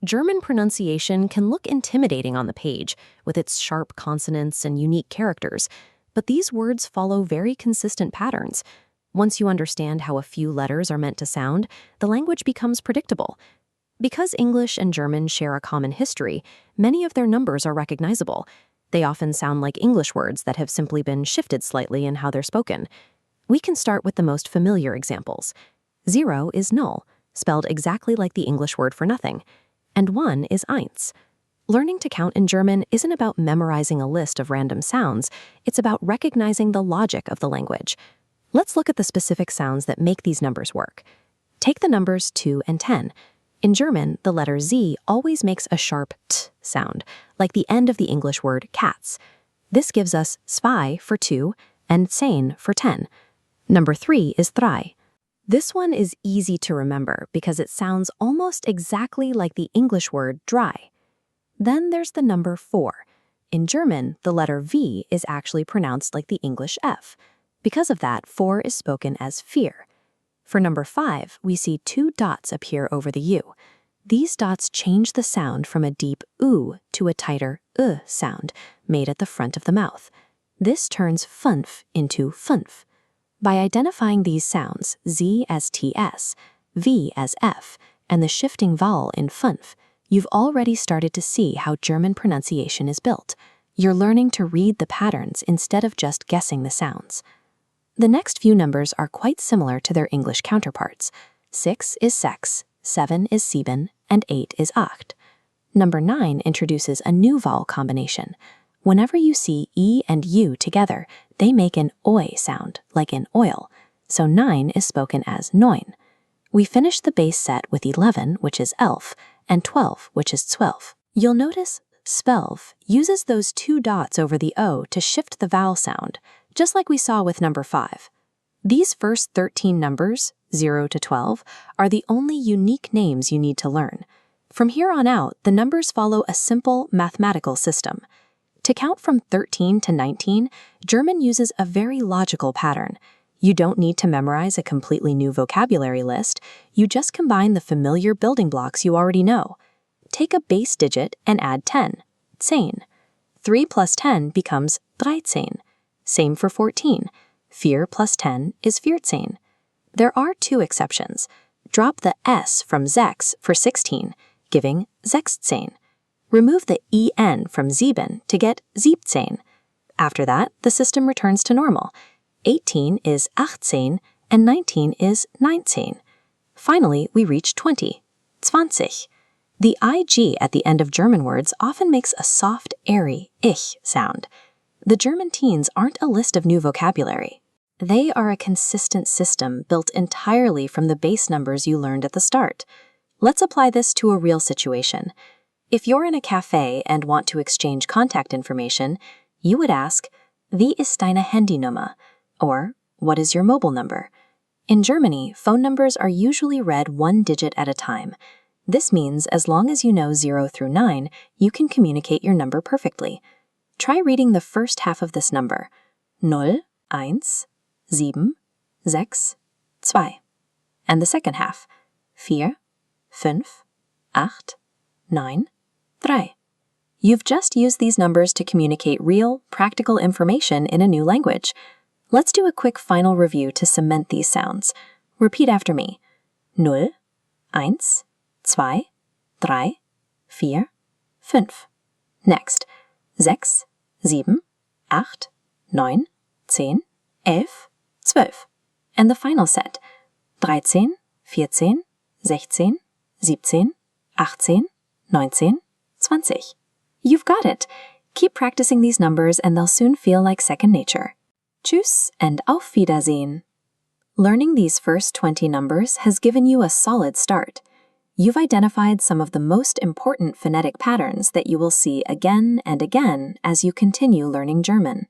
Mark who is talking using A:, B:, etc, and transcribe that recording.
A: German pronunciation can look intimidating on the page, with its sharp consonants and unique characters, but these words follow very consistent patterns. Once you understand how a few letters are meant to sound, the language becomes predictable. Because English and German share a common history, many of their numbers are recognizable. They often sound like English words that have simply been shifted slightly in how they're spoken. We can start with the most familiar examples. 0 is null, spelled exactly like the English word for nothing. And 1 is eins. Learning to count in German isn't about memorizing a list of random sounds, it's about recognizing the logic of the language. Let's look at the specific sounds that make these numbers work. Take the numbers 2 and 10. In German, the letter Z always makes a sharp t sound, like the end of the English word cats. This gives us zwei for 2 and zehn for 10. Number 3 is drei. This one is easy to remember because it sounds almost exactly like the English word dry. Then there's the number 4. In German, the letter V is actually pronounced like the English F. Because of that, 4 is spoken as vier. For number 5, we see 2 dots appear over the U. These dots change the sound from a deep U to a tighter sound made at the front of the mouth. This turns fünf into fünf. By identifying these sounds, Z as TS, V as F, and the shifting vowel in fünf, you've already started to see how German pronunciation is built. You're learning to read the patterns instead of just guessing the sounds. The next few numbers are quite similar to their English counterparts. 6 is sechs, 7 is sieben, and 8 is acht. Number 9 introduces a new vowel combination. Whenever you see E and U together, they make an oi sound, like in oil, so 9 is spoken as neun. We finish the base set with 11, which is elf, and 12, which is zwölf. You'll notice zwölf uses those 2 dots over the O to shift the vowel sound, just like we saw with number 5. These first 13 numbers, 0 to 12, are the only unique names you need to learn. From here on out, the numbers follow a simple mathematical system. To count from 13 to 19, German uses a very logical pattern. You don't need to memorize a completely new vocabulary list, you just combine the familiar building blocks you already know. Take a base digit and add 10, zehn. 3 plus 10 becomes dreizehn. Same for 14. 4 plus 10 is vierzehn. There are 2 exceptions. Drop the S from sechs for 16, giving sechzehn. Remove the en from sieben to get siebzehn. After that, the system returns to normal. 18 is achtzehn, and 19 is neunzehn. Finally, we reach 20, zwanzig. The ig at the end of German words often makes a soft, airy ich sound. The German teens aren't a list of new vocabulary. They are a consistent system built entirely from the base numbers you learned at the start. Let's apply this to a real situation. If you're in a cafe and want to exchange contact information, you would ask, "Wie ist deine Handynummer?" or "What is your mobile number?" In Germany, phone numbers are usually read 1 digit at a time. This means as long as you know 0 through 9, you can communicate your number perfectly. Try reading the first half of this number. 0, 1, 7, 6, 2. And the second half. 4, 5, 8, 9, 3. You've just used these numbers to communicate real, practical information in a new language. Let's do a quick final review to cement these sounds. Repeat after me. 0, 1, 2, 3, 4, 5. Next, 6, 7, 8, 9, 10, 11, 12. And the final set. 13, 14, 16, 17, 18, 19, 20. You've got it! Keep practicing these numbers and they'll soon feel like second nature. Tschüss and auf Wiedersehen! Learning these first 20 numbers has given you a solid start. You've identified some of the most important phonetic patterns that you will see again and again as you continue learning German.